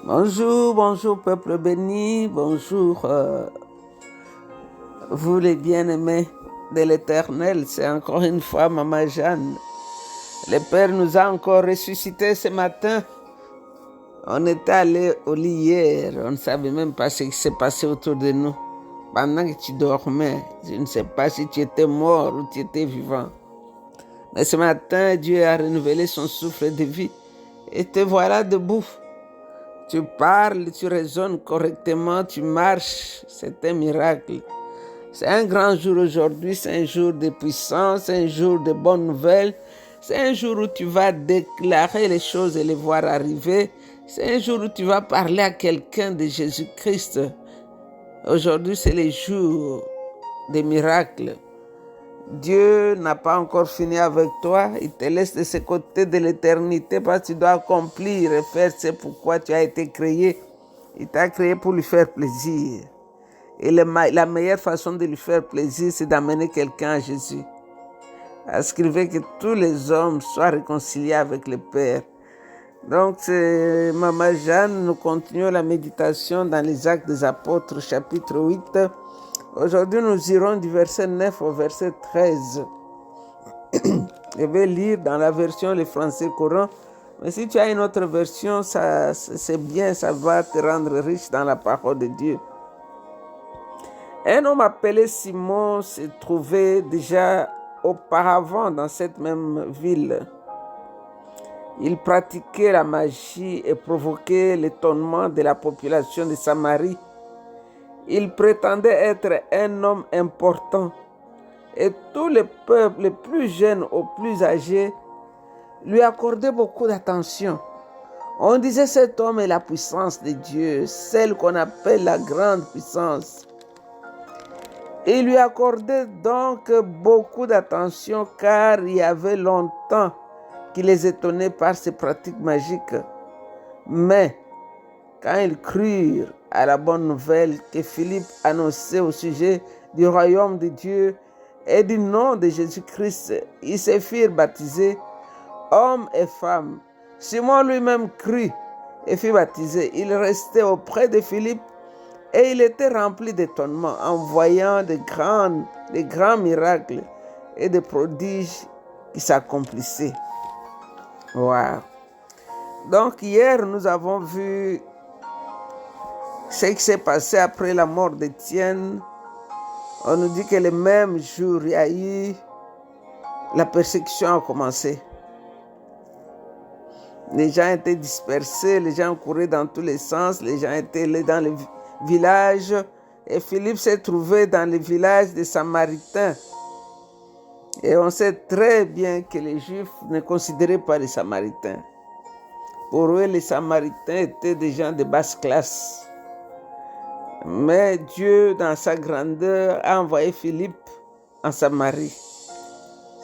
Bonjour, bonjour peuple béni, bonjour vous les bien-aimés de l'Éternel. C'est encore une fois Maman Jeanne. Le Père nous a encore ressuscités ce matin. On était allé au lit hier, on ne savait même pas ce qui s'est passé autour de nous. Pendant que tu dormais, je ne sais pas si tu étais mort ou tu étais vivant. Mais ce matin, Dieu a renouvelé son souffle de vie et te voilà debout. Tu parles, tu raisonnes correctement, tu marches. C'est un miracle. C'est un grand jour aujourd'hui, c'est un jour de puissance, c'est un jour de bonnes nouvelles. C'est un jour où tu vas déclarer les choses et les voir arriver. C'est un jour où tu vas parler à quelqu'un de Jésus-Christ. Aujourd'hui, c'est le jour des miracles. Dieu n'a pas encore fini avec toi. Il te laisse de ce côté de l'éternité parce que tu dois accomplir et faire ce pourquoi tu as été créé. Il t'a créé pour lui faire plaisir. Et la meilleure façon de lui faire plaisir, c'est d'amener quelqu'un à Jésus. Parce qu'il veut que tous les hommes soient réconciliés avec le Père. Donc, c'est Maman Jeanne, nous continuons la méditation dans les Actes des Apôtres, chapitre 8. Aujourd'hui, nous irons du verset 9 au verset 13. Je vais lire dans la version le français courant. Mais si tu as une autre version, c'est bien, ça va te rendre riche dans la parole de Dieu. Un homme appelé Simon se trouvait déjà auparavant dans cette même ville. Il pratiquait la magie et provoquait l'étonnement de la population de Samarie. Il prétendait être un homme important et tout le peuple, les plus jeunes aux plus âgés, lui accordaient beaucoup d'attention. On disait cet homme est la puissance de Dieu, celle qu'on appelle la grande puissance. Il lui accordait donc beaucoup d'attention car il y avait longtemps qu'il les étonnait par ses pratiques magiques. Mais quand ils crurent à la bonne nouvelle que Philippe annonçait au sujet du royaume de Dieu et du nom de Jésus-Christ, ils se firent baptiser, hommes et femmes. Simon lui-même crut et fut baptisé. Il restait auprès de Philippe et il était rempli d'étonnement en voyant de grands miracles et des prodiges qui s'accomplissaient. Wow. Donc hier, nous avons vu ce qui s'est passé après la mort d'Étienne. On nous dit que le même jour, il y a eu la persécution a commencé. Les gens étaient dispersés, les gens couraient dans tous les sens, les gens étaient dans les villages. Et Philippe s'est trouvé dans le village des Samaritains. Et on sait très bien que les Juifs ne considéraient pas les Samaritains. Pour eux, les Samaritains étaient des gens de basse classe. Mais Dieu, dans sa grandeur, a envoyé Philippe en Samarie.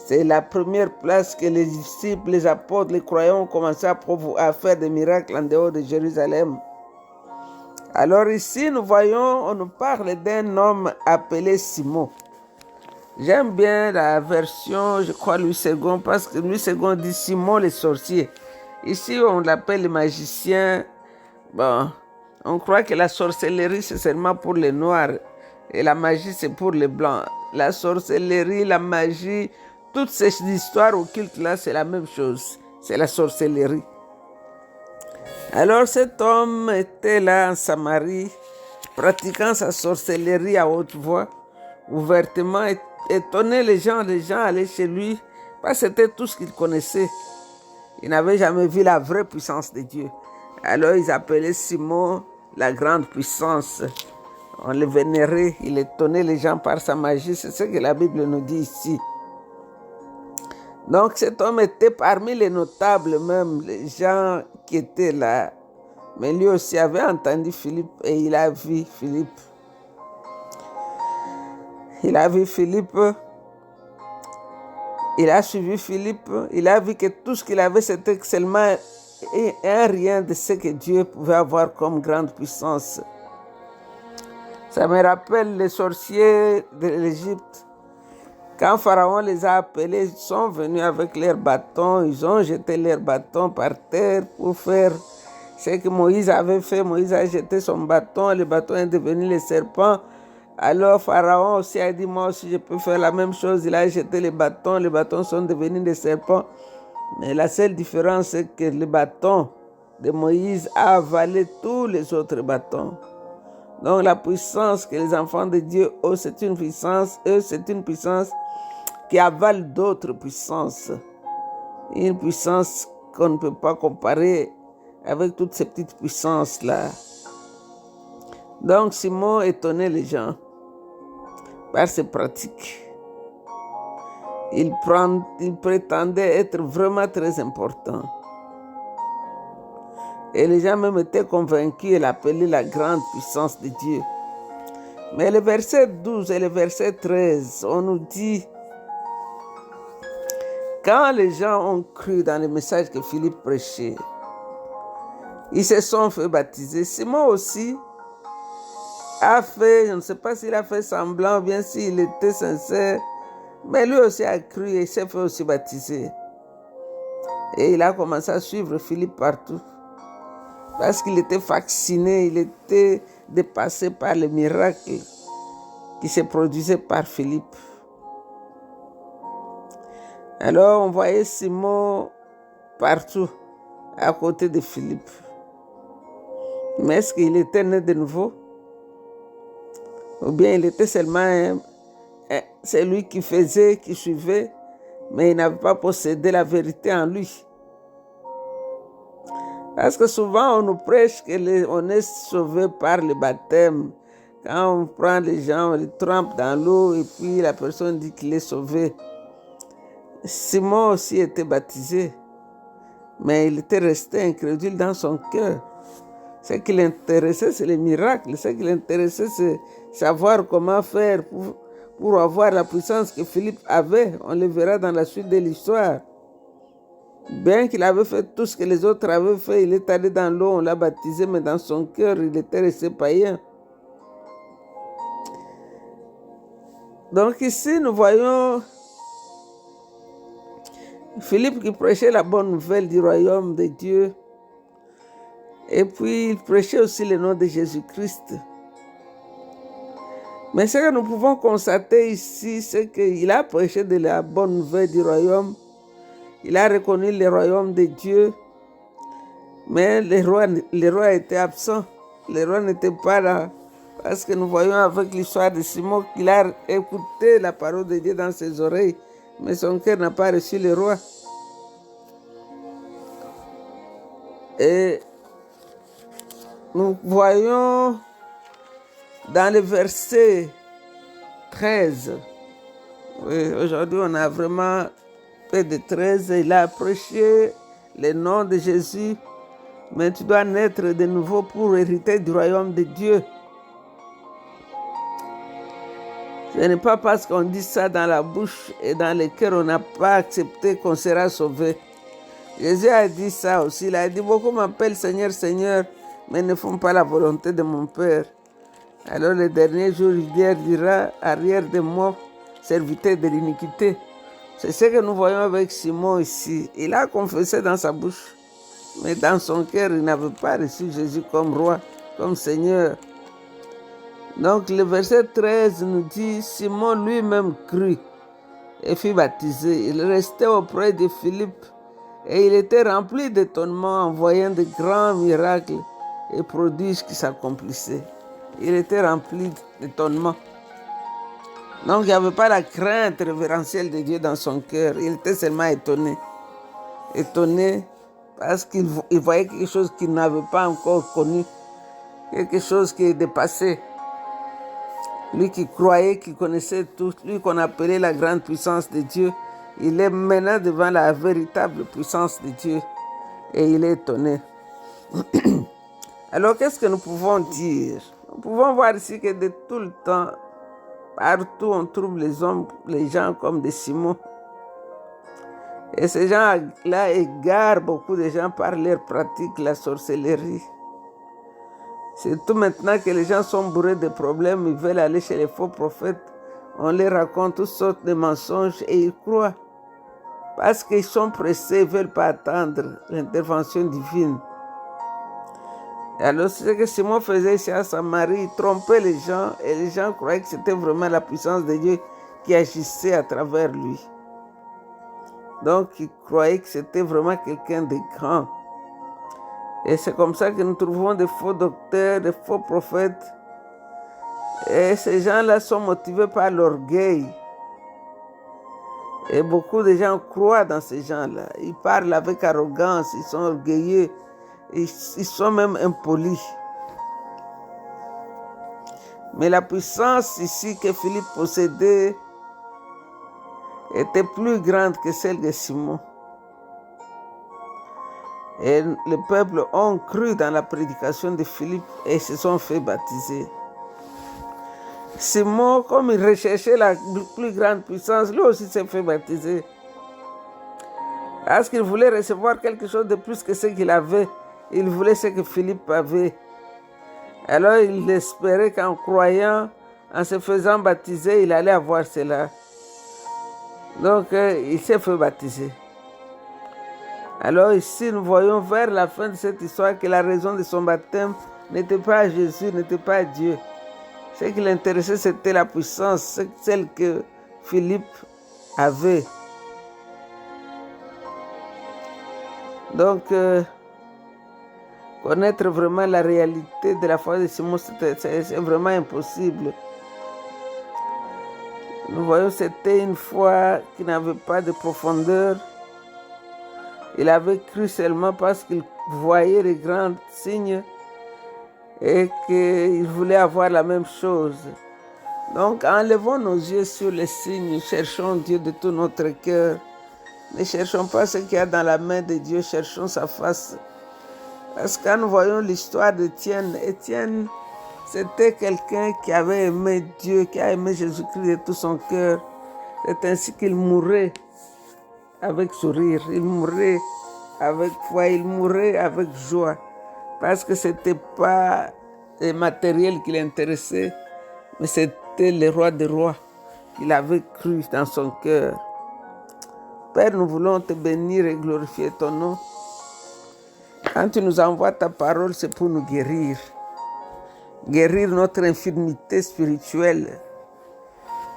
C'est la première place que les disciples, les apôtres, les croyants ont commencé à faire des miracles en dehors de Jérusalem. Alors ici, nous voyons, on nous parle d'un homme appelé Simon. J'aime bien la version, je crois, Louis II, parce que Louis II dit Simon le sorcier. Ici, on l'appelle le magicien. Bon, on croit que la sorcellerie, c'est seulement pour les noirs et la magie, c'est pour les blancs. La sorcellerie, la magie, toutes ces histoires occultes-là, c'est la même chose. C'est la sorcellerie. Alors cet homme était là en Samarie, pratiquant sa sorcellerie à haute voix, ouvertement, étonnait les gens allaient chez lui, parce que c'était tout ce qu'ils connaissaient. Ils n'avaient jamais vu la vraie puissance de Dieu. Alors ils appelaient Simon la grande puissance. On le vénérait, il étonnait les gens par sa magie, c'est ce que la Bible nous dit ici. Donc cet homme était parmi les notables même, les gens qui étaient là. Mais lui aussi avait entendu Philippe et il a vu Philippe. Il a vu Philippe, il a suivi Philippe, il a vu que tout ce qu'il avait, c'était seulement un rien de ce que Dieu pouvait avoir comme grande puissance. Ça me rappelle les sorciers de l'Égypte. Quand Pharaon les a appelés, ils sont venus avec leurs bâtons, ils ont jeté leurs bâtons par terre pour faire Ce que Moïse avait fait, Moïse a jeté son bâton, le bâton est devenu le serpent. Alors Pharaon aussi a dit, moi aussi je peux faire la même chose. Il a jeté les bâtons sont devenus des serpents. Mais la seule différence, c'est que le bâton de Moïse a avalé tous les autres bâtons. Donc la puissance que les enfants de Dieu ont, c'est une puissance qui avale d'autres puissances. Une puissance qu'on ne peut pas comparer avec toutes ces petites puissances-là. Donc Simon étonnait les gens par ses pratiques. Il prétendait être vraiment très important. Et les gens même étaient convaincus et l'appelaient la grande puissance de Dieu. Mais le verset 12 et le verset 13, on nous dit, quand les gens ont cru dans le message que Philippe prêchait, ils se sont fait baptiser. Simon aussi a fait, je ne sais pas s'il a fait semblant ou bien s'il était sincère, mais lui aussi a cru et s'est fait aussi baptiser. Et il a commencé à suivre Philippe partout. Parce qu'il était fasciné, il était dépassé par les miracles qui se produisaient par Philippe. Alors on voyait Simon partout, à côté de Philippe. Mais est-ce qu'il était né de nouveau? Ou bien il était seulement celui qui faisait, qui suivait, mais il n'avait pas possédé la vérité en lui? Parce que souvent on nous prêche qu'on est sauvé par le baptême. Quand on prend les gens, on les trempe dans l'eau et puis la personne dit qu'il est sauvé. Simon aussi était baptisé, mais il était resté incrédule dans son cœur. Ce qui l'intéressait, c'est les miracles. Ce qui l'intéressait, c'est savoir comment faire pour avoir la puissance que Philippe avait. On le verra dans la suite de l'histoire. Bien qu'il avait fait tout ce que les autres avaient fait, il est allé dans l'eau, on l'a baptisé, mais dans son cœur, il était resté païen. Donc ici, nous voyons Philippe qui prêchait la bonne nouvelle du royaume de Dieu. Et puis, il prêchait aussi le nom de Jésus-Christ. Mais ce que nous pouvons constater ici, c'est qu'il a prêché de la bonne nouvelle du royaume. Il a reconnu le royaume de Dieu, mais le roi était absent. Le roi n'était pas là. Parce que nous voyons avec l'histoire de Simon qu'il a écouté la parole de Dieu dans ses oreilles, mais son cœur n'a pas reçu le roi. Et nous voyons dans le verset 13, oui, aujourd'hui on a vraiment fait de 13, il a prêché le nom de Jésus, mais tu dois naître de nouveau pour hériter du royaume de Dieu. Ce n'est pas parce qu'on dit ça dans la bouche et dans le cœur, on n'a pas accepté qu'on sera sauvé. Jésus a dit ça aussi. Il a dit, beaucoup m'appellent Seigneur, Seigneur, mais ne font pas la volonté de mon Père. Alors le dernier jour, il dira, arrière de moi, serviteur de l'iniquité. C'est ce que nous voyons avec Simon ici. Il a confessé dans sa bouche, mais dans son cœur, il n'avait pas reçu Jésus comme roi, comme Seigneur. Donc le verset 13 nous dit, Simon lui-même crut et fut baptisé. Il restait auprès de Philippe et il était rempli d'étonnement en voyant de grands miracles et prodiges qui s'accomplissaient. Il était rempli d'étonnement. Donc il n'y avait pas la crainte révérentielle de Dieu dans son cœur. Il était seulement étonné. Étonné parce qu'il voyait quelque chose qu'il n'avait pas encore connu. Quelque chose qui est dépassé. Lui qui croyait, qui connaissait tout, lui qu'on appelait la grande puissance de Dieu, il est maintenant devant la véritable puissance de Dieu et il est étonné. Alors qu'est-ce que nous pouvons dire? Nous pouvons voir ici que de tout le temps, partout on trouve les gens comme des Simons. Et ces gens-là égarent beaucoup de gens par leur pratique, la sorcellerie. Surtout maintenant que les gens sont bourrés de problèmes, ils veulent aller chez les faux prophètes. On leur raconte toutes sortes de mensonges et ils croient. Parce qu'ils sont pressés, ils ne veulent pas attendre l'intervention divine. Et alors, c'est ce que Simon faisait ici à Samarie, il trompait les gens, et les gens croyaient que c'était vraiment la puissance de Dieu qui agissait à travers lui. Donc, ils croyaient que c'était vraiment quelqu'un de grand. Et c'est comme ça que nous trouvons des faux docteurs, des faux prophètes. Et ces gens-là sont motivés par l'orgueil. Et beaucoup de gens croient dans ces gens-là. Ils parlent avec arrogance, ils sont orgueilleux, ils sont même impolis. Mais la puissance ici que Philippe possédait était plus grande que celle de Simon. Et le peuple ont cru dans la prédication de Philippe et se sont fait baptiser. Simon, comme il recherchait la plus grande puissance, lui aussi s'est fait baptiser. Parce qu'il voulait recevoir quelque chose de plus que ce qu'il avait. Il voulait ce que Philippe avait. Alors il espérait qu'en croyant, en se faisant baptiser, il allait avoir cela. Donc il s'est fait baptiser. Alors ici, nous voyons vers la fin de cette histoire que la raison de son baptême n'était pas Jésus, n'était pas Dieu. Ce qui l'intéressait, c'était la puissance, celle que Philippe avait. Donc, connaître vraiment la réalité de la foi de Simon, c'est vraiment impossible. Nous voyons que c'était une foi qui n'avait pas de profondeur. Il avait cru seulement parce qu'il voyait les grands signes et qu'il voulait avoir la même chose. Donc, enlevons nos yeux sur les signes, cherchons Dieu de tout notre cœur. Ne cherchons pas ce qu'il y a dans la main de Dieu, cherchons sa face. Parce que quand nous voyons l'histoire d'Étienne, Étienne, c'était quelqu'un qui avait aimé Dieu, qui a aimé Jésus-Christ de tout son cœur. C'est ainsi qu'il mourait avec sourire, il mourait avec foi, il mourait avec joie. Parce que ce n'était pas le matériel qui l'intéressait, mais c'était le roi des rois qu'il avait cru dans son cœur. Père, nous voulons te bénir et glorifier ton nom. Quand tu nous envoies ta parole, c'est pour nous guérir. Guérir notre infirmité spirituelle.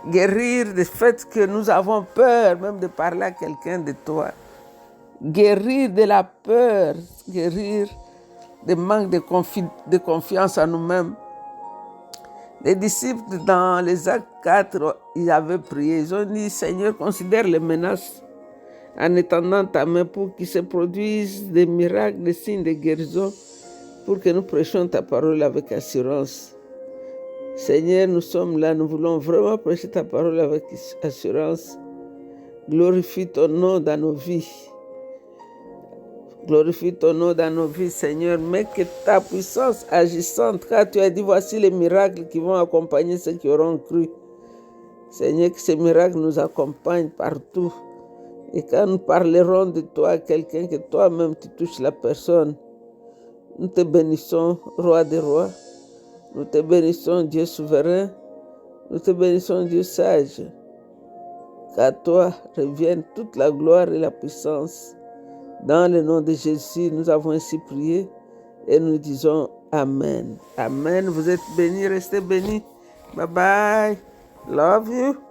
Guérir du fait que nous avons peur même de parler à quelqu'un de toi. Guérir de la peur, guérir du manque de confiance en nous-mêmes. Les disciples, dans les actes 4, ils avaient prié. Ils ont dit, Seigneur, considère les menaces en étendant ta main pour qu'il se produisent des miracles, des signes de guérison, pour que nous prêchions ta parole avec assurance. Seigneur, nous sommes là, nous voulons vraiment prêcher ta parole avec assurance. Glorifie ton nom dans nos vies. Glorifie ton nom dans nos vies, Seigneur, mais que ta puissance agissante, car tu as dit, voici les miracles qui vont accompagner ceux qui auront cru. Seigneur, que ces miracles nous accompagnent partout. Et quand nous parlerons de toi à quelqu'un, que toi-même tu touches la personne, nous te bénissons, roi des rois. Nous te bénissons, Dieu souverain. Nous te bénissons, Dieu sage. Qu'à toi revienne toute la gloire et la puissance. Dans le nom de Jésus, nous avons ainsi prié et nous disons Amen. Amen. Vous êtes bénis, restez bénis. Bye bye. Love you.